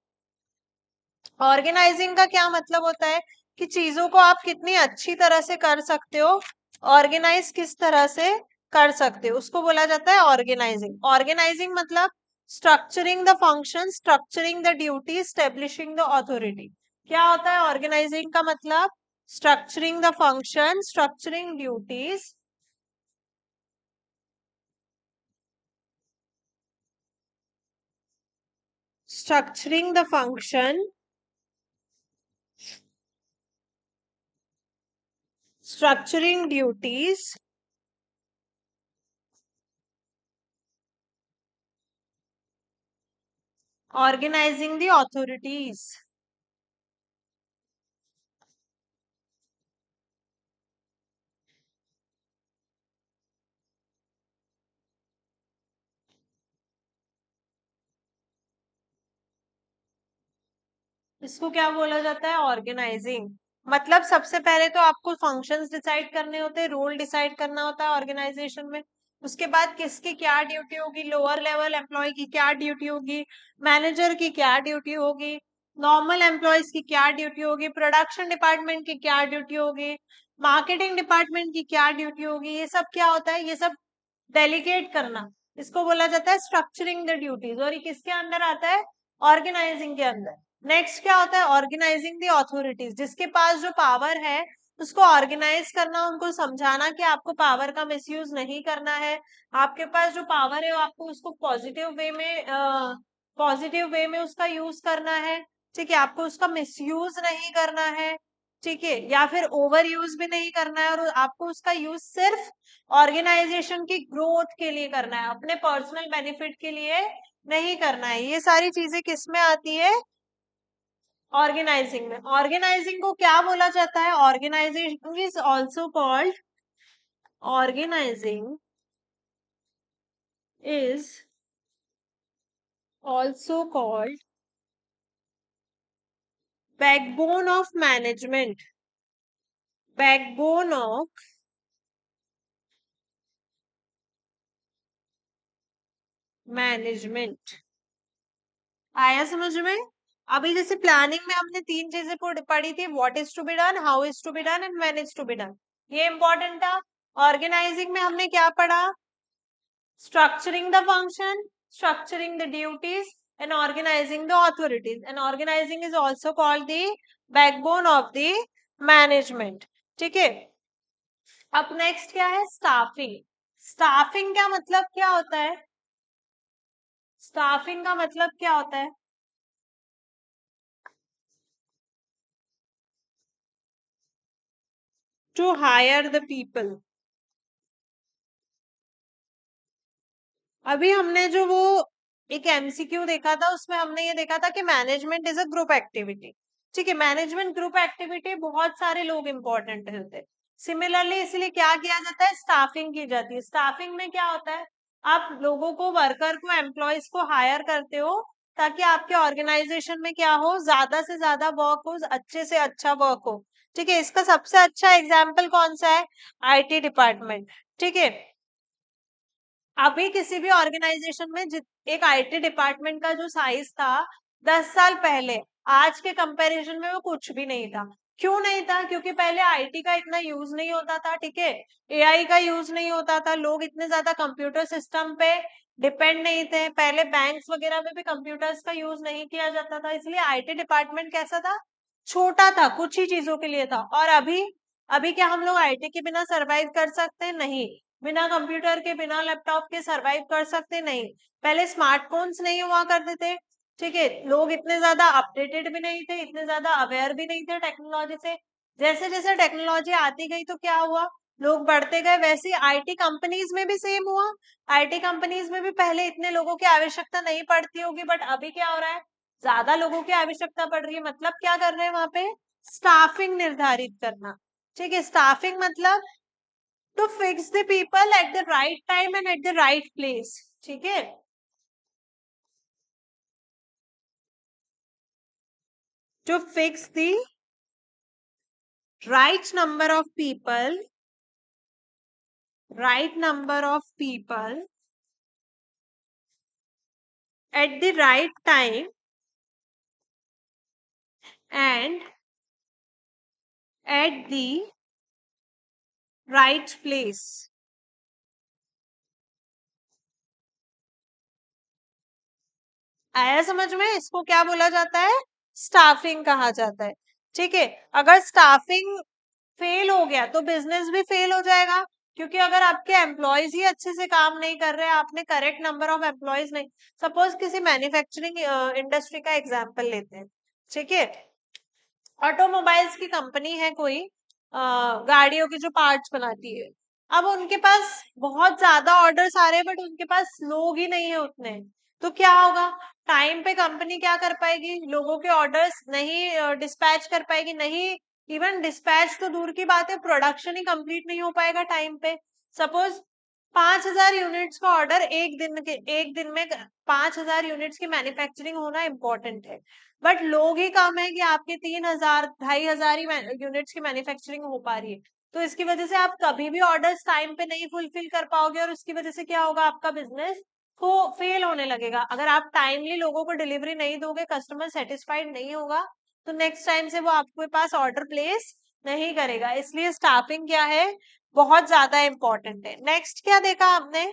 ऑर्गेनाइजिंग का क्या मतलब होता है कि चीजों को आप कितनी अच्छी तरह से कर सकते हो, ऑर्गेनाइज किस तरह से कर सकते हो, उसको बोला जाता है ऑर्गेनाइजिंग। ऑर्गेनाइजिंग मतलब structuring the function, structuring the duty, establishing the authority. क्या होता है ऑर्गेनाइजिंग का मतलब, structuring the function, structuring duties, structuring the function, structuring duties, organising the authorities. इसको क्या बोला जाता है, ऑर्गेनाइजिंग। मतलब सबसे पहले तो आपको फंक्शंस डिसाइड करने होते हैं, रोल डिसाइड करना होता है ऑर्गेनाइजेशन में। उसके बाद किसकी क्या ड्यूटी होगी, लोअर लेवल एम्प्लॉय की क्या ड्यूटी होगी, मैनेजर की क्या ड्यूटी होगी, नॉर्मल एम्प्लॉयज की क्या ड्यूटी होगी, प्रोडक्शन डिपार्टमेंट की क्या ड्यूटी होगी, मार्केटिंग डिपार्टमेंट की क्या ड्यूटी होगी, ये सब क्या होता है, ये सब डेलीगेट करना, इसको बोला जाता है स्ट्रक्चरिंग द ड्यूटीज, और ये किसके अंदर आता है, ऑर्गेनाइजिंग के अंदर। नेक्स्ट क्या होता है, ऑर्गेनाइजिंग द अथॉरिटीज, जिसके पास जो पावर है उसको ऑर्गेनाइज करना, उनको समझाना कि आपको पावर का मिसयूज नहीं करना है, आपके पास जो पावर है आपको उसको पॉजिटिव वे में उसका यूज करना है, ठीक है, आपको उसका मिसयूज नहीं करना है, ठीक है, या फिर ओवर यूज भी नहीं करना है, और आपको उसका यूज सिर्फ ऑर्गेनाइजेशन की ग्रोथ के लिए करना है, अपने पर्सनल बेनिफिट के लिए नहीं करना है। ये सारी चीजें किस में आती है, ऑर्गेनाइजिंग में। ऑर्गेनाइजिंग को क्या बोला जाता है, organisation is also called, organising is also called backbone of management, backbone of management. आया समझ में। अभी जैसे प्लानिंग में हमने तीन चीजें पढ़ी थी, what is to be done, how is to be done and when is to be done, ये इंपॉर्टेंट था। ऑर्गेनाइजिंग में हमने क्या पढ़ा, structuring the function, structuring the duties, and organizing the authorities. And organizing is also called the backbone of the management. ठीक है। अब नेक्स्ट क्या है, स्टाफिंग। स्टाफिंग का मतलब क्या होता है, स्टाफिंग का मतलब क्या होता है, टू हायर द पीपल। अभी हमने जो वो एक एमसीक्यू देखा था उसमें हमने ये देखा था कि management is a group activity, ठीक है, मैनेजमेंट ग्रुप एक्टिविटी, बहुत सारे लोग इंपॉर्टेंट होते हैं। सिमिलरली इसलिए क्या किया जाता है, स्टाफिंग की जाती है। स्टाफिंग में क्या होता है, आप लोगों को, वर्कर को, एम्प्लॉयज को हायर करते हो ताकि आपके ऑर्गेनाइजेशन में क्या हो, ज्यादा से ज्यादा वर्क हो, अच्छे से अच्छा वर्क हो, ठीक है। इसका सबसे अच्छा एग्जाम्पल कौन सा है, आईटी डिपार्टमेंट, ठीक है। अभी किसी भी ऑर्गेनाइजेशन में एक आईटी डिपार्टमेंट का जो साइज था 10 साल पहले, आज के कंपैरिजन में वो कुछ भी नहीं था। क्यों नहीं था, क्योंकि पहले आईटी का इतना यूज नहीं होता था, ठीक है, एआई का यूज नहीं होता था, लोग इतने ज्यादा कंप्यूटर सिस्टम पे डिपेंड नहीं थे, पहले बैंक्स वगैरह में भी कंप्यूटर्स का यूज नहीं किया जाता था, इसलिए आईटी डिपार्टमेंट कैसा था, छोटा था, कुछ ही चीजों के लिए था। और अभी अभी क्या हम लोग आईटी के बिना सरवाइव कर सकते हैं, नहीं। बिना कंप्यूटर के, बिना लैपटॉप के सरवाइव कर सकते? नहीं। पहले स्मार्टफोन्स नहीं हुआ करते थे, ठीक है, लोग इतने ज्यादा अपडेटेड भी नहीं थे, इतने ज्यादा अवेयर भी नहीं थे टेक्नोलॉजी से। जैसे जैसे टेक्नोलॉजी आती गई तो क्या हुआ, लोग बढ़ते गए, वैसे ही आईटी कंपनीज में भी सेम हुआ। आईटी कंपनीज में भी पहले इतने लोगों की आवश्यकता नहीं पड़ती होगी, बट अभी क्या हो रहा है, ज्यादा लोगों की आवश्यकता पड़ रही है। मतलब क्या कर रहे हैं वहां पे, स्टाफिंग निर्धारित करना। ठीक है, स्टाफिंग मतलब to fix the people at the right time and at the right place. ठीक है, to fix the right number of people, right number of people at the right time and at the right place। आया समझ में? इसको क्या बोला जाता है, स्टाफिंग कहा जाता है। ठीक है, अगर स्टाफिंग फेल हो गया तो बिजनेस भी फेल हो जाएगा, क्योंकि अगर आपके एम्प्लॉयज ही अच्छे से काम नहीं कर रहे, आपने करेक्ट नंबर ऑफ एम्प्लॉयज नहीं। सपोज किसी मैन्युफैक्चरिंग इंडस्ट्री का एग्जांपल लेते हैं। ठीक है, ऑटोमोबाइल्स की कंपनी है कोई, गाड़ियों के जो पार्ट्स बनाती है। अब उनके पास बहुत ज्यादा ऑर्डर्स आ रहे हैं, बट उनके पास लोग ही नहीं है उतने। तो क्या होगा, टाइम पे कंपनी क्या कर पाएगी, लोगों के ऑर्डर्स नहीं डिस्पैच कर पाएगी, नहीं, इवन डिस्पैच तो दूर की बात है, प्रोडक्शन ही कंप्लीट नहीं हो पाएगा टाइम पे। सपोज 5,000 यूनिट्स का ऑर्डर एक दिन में 5,000 यूनिट्स की मैन्युफैक्चरिंग होना इंपॉर्टेंट है, बट लोग ही कम है कि आपके 3,000 2,500 ही यूनिट्स की मैन्युफैक्चरिंग हो पा रही है। तो इसकी वजह से आप कभी भी ऑर्डर्स टाइम पे नहीं फुलफिल कर पाओगे, और उसकी वजह से क्या होगा, आपका बिजनेस को फेल होने लगेगा। अगर आप टाइमली लोगों को डिलीवरी नहीं दोगे, कस्टमर सेटिस्फाइड नहीं होगा, तो नेक्स्ट टाइम से वो आपके पास ऑर्डर प्लेस नहीं करेगा। इसलिए स्टाफिंग क्या है, बहुत ज्यादा इंपॉर्टेंट है। नेक्स्ट क्या देखा आपने,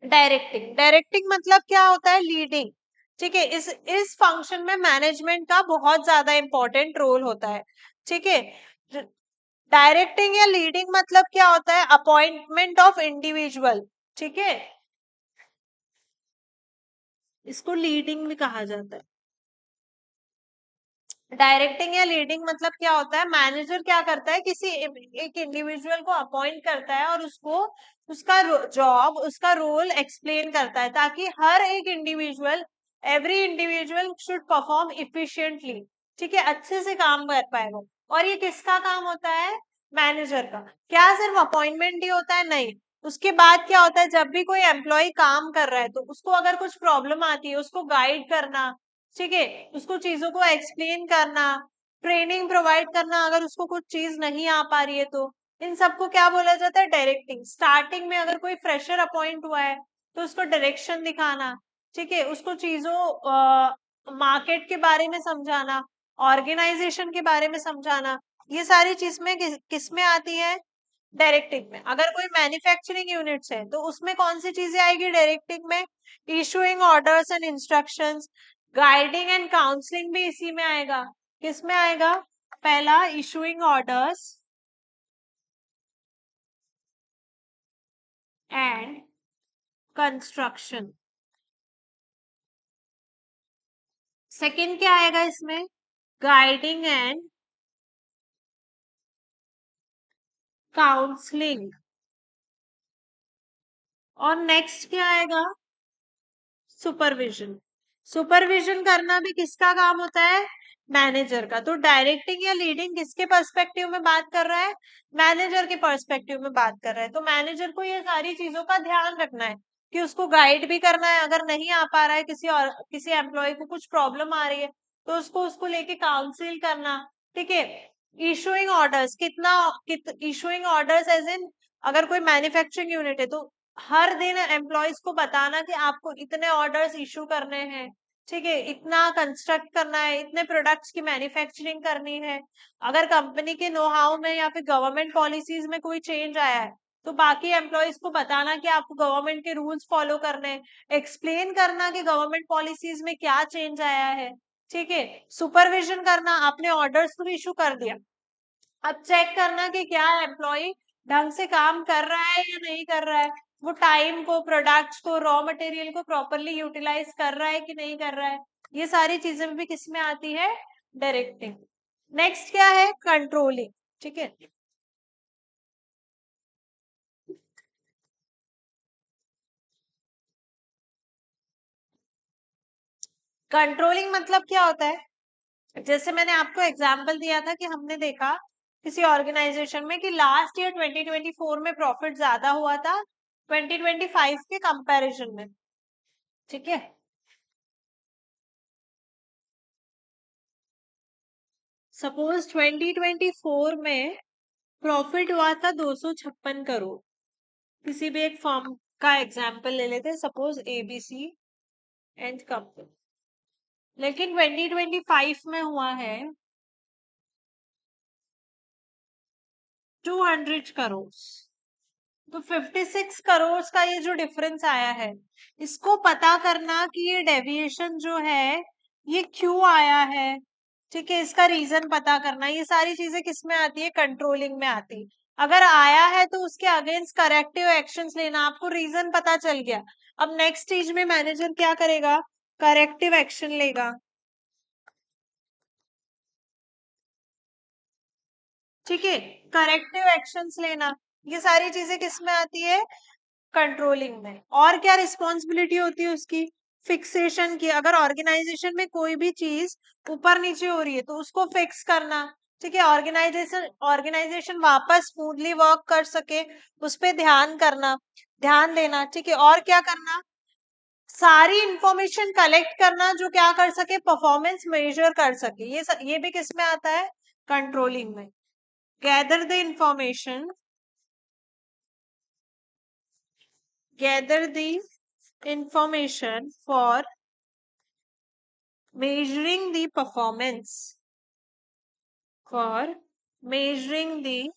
डायरेक्टिंग। डायरेक्टिंग मतलब क्या होता है, लीडिंग। ठीक है, इस फंक्शन में मैनेजमेंट का बहुत ज्यादा इंपॉर्टेंट रोल होता है। ठीक है, डायरेक्टिंग या लीडिंग मतलब क्या होता है, अपॉइंटमेंट ऑफ इंडिविजुअल। ठीक है, इसको लीडिंग भी कहा जाता है। डायरेक्टिंग या लीडिंग मतलब क्या होता है, मैनेजर क्या करता है, किसी एक इंडिविजुअल को अपॉइंट करता है और उसको उसका जॉब, उसका रोल एक्सप्लेन करता है, ताकि हर एक individual, every individual should perform efficiently. ठीक है, अच्छे से काम कर पाएगा। और ये किसका काम होता है, मैनेजर का। क्या सिर्फ अपॉइंटमेंट ही होता है? नहीं। उसके बाद क्या होता है, जब भी कोई एम्प्लॉय काम कर रहा है तो उसको अगर कुछ प्रॉब्लम आती है, उसको गाइड करना। ठीक है, उसको चीजों को एक्सप्लेन करना, ट्रेनिंग प्रोवाइड करना, अगर उसको कुछ चीज नहीं आ पा रही है तो। इन सबको क्या बोला जाता है, डायरेक्टिंग। स्टार्टिंग में अगर कोई फ्रेशर अपॉइंट हुआ है तो उसको डायरेक्शन दिखाना। ठीक है, उसको चीजों, मार्केट के बारे में समझाना, ऑर्गेनाइजेशन के बारे में समझाना। ये सारी चीज में किस में आती है, डायरेक्टिंग में। अगर कोई मैन्युफैक्चरिंग यूनिट्स है तो उसमें कौन सी चीजें आएगी डायरेक्टिंग में, issuing orders and instructions, guiding and counselling भी इसी में आएगा। किस में आएगा, पहला issuing orders and construction. Second क्या आएगा इसमें, गाइडिंग एंड काउंसलिंग। और नेक्स्ट क्या आएगा, सुपरविजन। सुपरविजन करना भी किसका काम होता है, मैनेजर का। तो डायरेक्टिंग या लीडिंग किसके पर्सपेक्टिव में बात कर रहा है, मैनेजर के पर्सपेक्टिव में बात कर रहा है। तो मैनेजर को ये सारी चीजों का ध्यान रखना है, कि उसको गाइड भी करना है, अगर नहीं आ पा रहा है किसी और, किसी एम्प्लॉय को कुछ प्रॉब्लम आ रही है तो उसको उसको लेके काउंसिल करना। ठीक है, issuing orders, issuing orders as in, अगर कोई मैन्युफैक्चरिंग यूनिट है तो हर दिन एम्प्लॉयज को बताना कि आपको इतने ऑर्डर्स इशू करने हैं। ठीक है, इतना कंस्ट्रक्ट करना है, इतने प्रोडक्ट्स की मैन्युफैक्चरिंग करनी है। अगर कंपनी के नो हाउ में या फिर गवर्नमेंट पॉलिसीज में कोई चेंज आया है तो बाकी एम्प्लॉयज को बताना कि आपको गवर्नमेंट के रूल्स फॉलो करने हैं, एक्सप्लेन करना कि गवर्नमेंट पॉलिसीज में क्या चेंज आया है। ठीक है। सुपरविजन करना, आपने ऑर्डर्स को इशू कर दिया, अब चेक करना कि क्या एम्प्लॉय ढंग से काम कर रहा है या नहीं कर रहा है, वो टाइम को, प्रोडक्ट्स को, रॉ मटेरियल को प्रॉपरली यूटिलाइज कर रहा है कि नहीं कर रहा है। ये सारी चीजें भी किस में आती है, डायरेक्टिंग। नेक्स्ट क्या है, कंट्रोलिंग। ठीक है, कंट्रोलिंग मतलब क्या होता है, जैसे मैंने आपको एग्जांपल दिया था कि हमने देखा किसी ऑर्गेनाइजेशन में कि लास्ट ईयर 2024 में प्रॉफिट ज्यादा हुआ था 2025 के कंपैरिजन में। ठीक है, सपोज 2024 में प्रॉफिट हुआ था 256 करोड़, किसी भी एक फर्म का एग्जांपल ले लेते हैं, सपोज एबीसी एंड कंपनी। लेकिन 2025 में हुआ है 200 करोड़, तो 56 करोड़ का ये जो डिफरेंस आया है, इसको पता करना कि ये डेविएशन जो है ये क्यों आया है। ठीक है, इसका रीजन पता करना, ये सारी चीजें किस में आती है, कंट्रोलिंग में आती है। अगर आया है तो उसके अगेंस्ट करेक्टिव एक्शंस लेना, आपको रीजन पता चल गया। अब नेक्स्ट स्टेज में मैनेजर क्या करेगा, करेक्टिव एक्शन लेगा। ठीक है, करेक्टिव एक्शंस लेना, ये सारी चीजें किस में आती है, कंट्रोलिंग में। और क्या रिस्पॉन्सिबिलिटी होती है उसकी, फिक्सेशन की, अगर ऑर्गेनाइजेशन में कोई भी चीज ऊपर नीचे हो रही है तो उसको फिक्स करना। ठीक है, ऑर्गेनाइजेशन ऑर्गेनाइजेशन वापस स्मूथली वर्क कर सके, उस पर ध्यान करना, ध्यान देना। ठीक है, और क्या करना, सारी इंफॉर्मेशन कलेक्ट करना जो क्या कर सके, परफॉर्मेंस मेजर कर सके। ये भी किस में आता है, कंट्रोलिंग में। Gather the information, gather the information for measuring the performance, for measuring the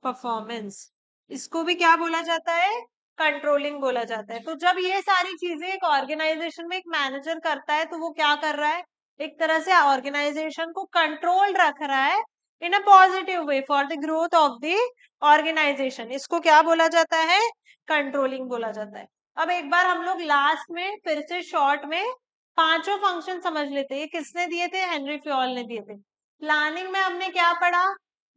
performance, इसको भी क्या बोला जाता है, कंट्रोलिंग बोला जाता है। तो जब ये सारी चीजें एक ऑर्गेनाइजेशन में एक मैनेजर करता है तो वो क्या कर रहा है, एक तरह से ऑर्गेनाइजेशन को कंट्रोल रख रहा है in a positive way for the growth of the organization. इसको क्या बोला जाता है, कंट्रोलिंग बोला जाता है। अब एक बार हम लोग लास्ट में फिर से शॉर्ट में पांचों फंक्शन समझ लेते हैं। ये किसने दिए थे, हेनरी फ्योल ने दिए थे। प्लानिंग में हमने क्या पढ़ा,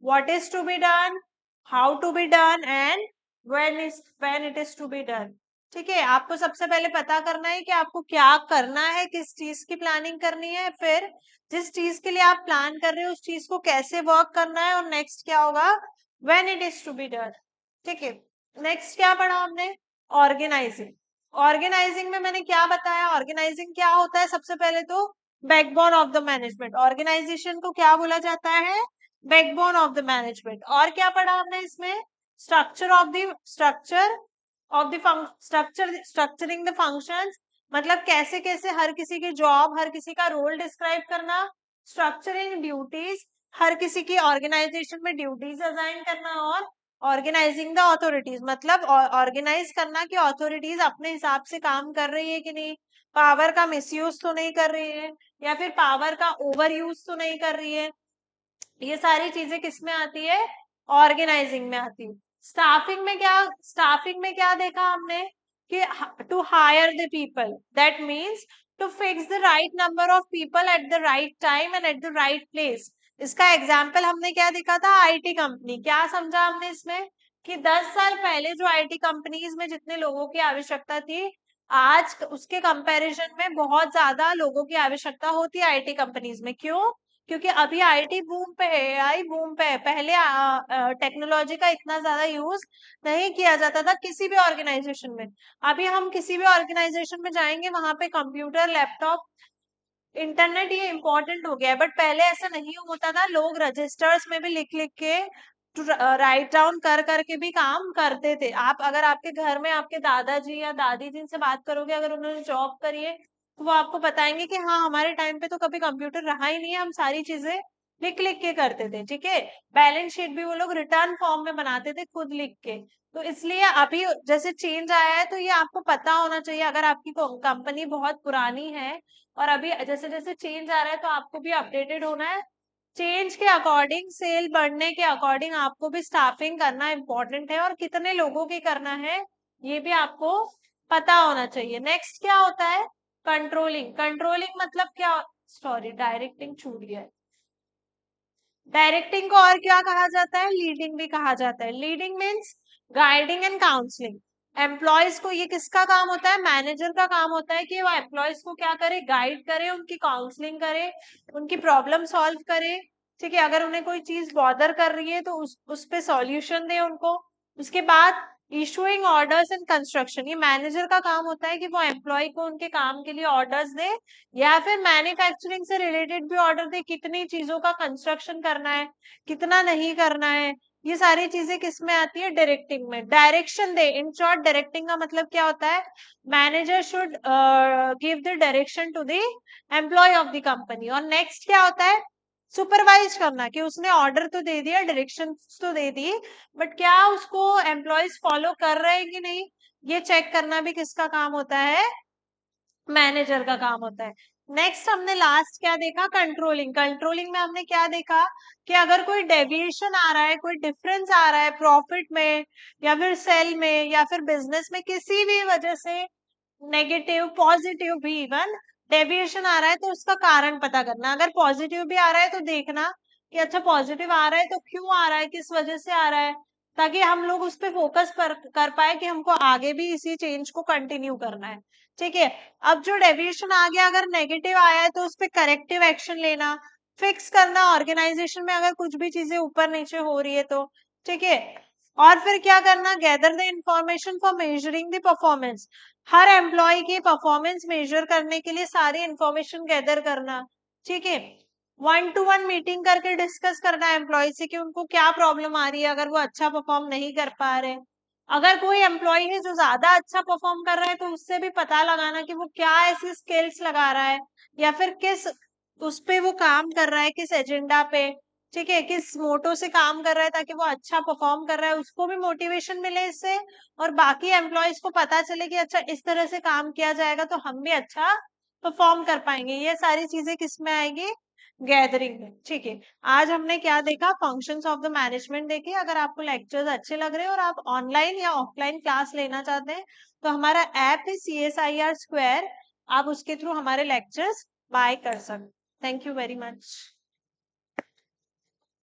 what is to be done, how to be done and when it is to be done. ठीक है, आपको सबसे पहले पता करना है कि आपको क्या करना है, किस चीज की प्लानिंग करनी है, फिर जिस चीज के लिए आप प्लान कर रहे हो उस चीज को कैसे वर्क करना है, और नेक्स्ट क्या होगा, when it is to be done. ठीक है, नेक्स्ट क्या पढ़ा हमने, ऑर्गेनाइजिंग। ऑर्गेनाइजिंग में मैंने क्या बताया, ऑर्गेनाइजिंग क्या होता है, सबसे पहले तो backbone of the management, organisation को क्या बोला जाता है, बैकबोन ऑफ द मैनेजमेंट। और क्या पढ़ा हमने इसमें, स्ट्रक्चरिंग द फंक्शंस, मतलब कैसे कैसे हर किसी की जॉब, हर किसी का रोल डिस्क्राइब करना, स्ट्रक्चरिंग ड्यूटीज, हर किसी की ऑर्गेनाइजेशन में ड्यूटीज असाइन करना, और ऑर्गेनाइजिंग द अथॉरिटीज, मतलब ऑर्गेनाइज करना कि अथॉरिटीज अपने हिसाब से काम कर रही है कि नहीं, पावर का मिसयूज तो नहीं कर रही है, या फिर पावर का ओवर यूज तो नहीं कर रही है। ये सारी चीजें किस में आती है, ऑर्गेनाइजिंग में आती है। स्टाफिंग में क्या देखा हमने कि to hire the people, that means to fix the right number of people at the right time and at the right place. इसका एग्जाम्पल हमने क्या देखा था, आईटी कंपनी। क्या समझा हमने इसमें, कि 10 साल पहले जो आईटी कंपनीज में जितने लोगों की आवश्यकता थी, आज उसके कंपैरिजन में बहुत ज्यादा लोगों की आवश्यकता होती है आईटी कंपनीज में। क्यों, क्योंकि अभी आईटी बूम पे है, एआई बूम पे है। पहले टेक्नोलॉजी का इतना ज्यादा यूज नहीं किया जाता था किसी भी ऑर्गेनाइजेशन में। अभी हम किसी भी ऑर्गेनाइजेशन में जाएंगे, वहां पे कंप्यूटर, लैपटॉप, इंटरनेट ये इम्पोर्टेंट हो गया है। बट पहले ऐसा नहीं होता था, लोग रजिस्टर्स में भी लिख लिख के, राइट डाउन कर करके भी काम करते थे। आप अगर आपके घर में आपके दादाजी या दादी जिनसे बात करोगे, अगर उन्होंने जॉब करी है, तो वो आपको बताएंगे कि हाँ, हमारे टाइम पे तो कभी कंप्यूटर रहा ही नहीं है, हम सारी चीजें लिख लिख के करते थे, ठीक है। बैलेंस शीट भी वो लोग रिटर्न फॉर्म में बनाते थे खुद लिख के। तो इसलिए अभी जैसे चेंज आया है तो ये आपको पता होना चाहिए, अगर आपकी कंपनी बहुत पुरानी है और अभी जैसे जैसे चेंज आ रहा है तो आपको भी अपडेटेड होना है। चेंज के अकॉर्डिंग, सेल बढ़ने के अकॉर्डिंग आपको भी स्टाफिंग करना इम्पोर्टेंट है, और कितने लोगों की करना है ये भी आपको पता होना चाहिए। नेक्स्ट क्या होता है, कंट्रोलिंग। कंट्रोलिंग मतलब क्या, सॉरी डायरेक्टिंग छूट गया है। डायरेक्टिंग को और क्या कहा जाता है, लीडिंग भी कहा जाता है। Leading means guiding and counselling. Employees को, ये किसका काम होता है, मैनेजर का काम होता है कि वो एम्प्लॉयज को क्या करे, गाइड करे, उनकी काउंसलिंग करे, उनकी प्रॉब्लम सॉल्व करे, ठीक है। अगर उन्हें कोई चीज बॉदर कर रही है तो उस पे सॉल्यूशन दे उनको। उसके बाद इशूइंग ऑर्डर्स एंड कंस्ट्रक्शन, ये मैनेजर का काम होता है कि वो एम्प्लॉय को उनके काम के लिए ऑर्डर्स दे, या फिर मैन्युफैक्चरिंग से रिलेटेड भी ऑर्डर दे, कितनी चीजों का कंस्ट्रक्शन करना है, कितना नहीं करना है। ये सारी चीजें किस में आती है, डायरेक्टिंग में। डायरेक्शन दे, इन शॉर्ट डायरेक्टिंग का मतलब क्या होता है, manager should give the direction to the employee of the company. और नेक्स्ट क्या होता है, सुपरवाइज करना, कि उसने ऑर्डर तो दे दिया, डायरेक्शन तो दे दी, बट क्या उसको एम्प्लॉयज फॉलो कर रहे हैं कि नहीं, ये चेक करना भी किसका काम होता है, मैनेजर का काम होता है। नेक्स्ट हमने लास्ट क्या देखा, कंट्रोलिंग। कंट्रोलिंग में हमने क्या देखा कि अगर कोई डेविएशन आ रहा है, कोई डिफरेंस आ रहा है प्रॉफिट में या फिर सेल में या फिर बिजनेस में, किसी भी वजह से, नेगेटिव पॉजिटिव भी, इवन डेविएशन आ रहा है तो उसका कारण पता करना। अगर पॉजिटिव भी आ रहा है तो देखना कि अच्छा पॉजिटिव आ रहा है तो क्यों आ रहा है, किस वजह से आ रहा है, ताकि हम लोग उस पर फोकस कर पाए कि हमको आगे भी इसी चेंज को कंटिन्यू करना है, ठीक है। अब जो डेविएशन आ गया, अगर नेगेटिव आया है तो उस पर करेक्टिव एक्शन लेना, फिक्स करना ऑर्गेनाइजेशन में अगर कुछ भी चीजें ऊपर नीचे हो रही है तो, ठीक है। और फिर क्या करना, gather the information for measuring the performance. हर एम्प्लॉय की परफॉर्मेंस मेजर करने के लिए सारी इंफॉर्मेशन गैदर करना, ठीक है। वन टू वन मीटिंग करके डिस्कस करना एम्प्लॉय से कि उनको क्या प्रॉब्लम आ रही है अगर वो अच्छा परफॉर्म नहीं कर पा रहे। अगर कोई एम्प्लॉय है जो ज्यादा अच्छा परफॉर्म कर रहा है तो उससे भी पता लगाना कि वो क्या ऐसी स्किल्स लगा रहा है, या फिर किस उस पे वो काम कर रहा है, किस एजेंडा पे, ठीक है, किस मोटो से काम कर रहा है, ताकि वो अच्छा परफॉर्म कर रहा है, उसको भी मोटिवेशन मिले इससे, और बाकी एम्प्लॉयज को पता चले कि अच्छा इस तरह से काम किया जाएगा तो हम भी अच्छा परफॉर्म कर पाएंगे। ये सारी चीजें किस में आएगी, गैदरिंग में, ठीक है। आज हमने क्या देखा, फंक्शंस ऑफ द मैनेजमेंट देखे। अगर आपको लेक्चर्स अच्छे लग रहे हैं और आप ऑनलाइन या ऑफलाइन क्लास लेना चाहते हैं तो हमारा ऐप है CSIR स्क्वायर, आप उसके थ्रू हमारे लेक्चर्स बाय कर सकते। Thank you very much.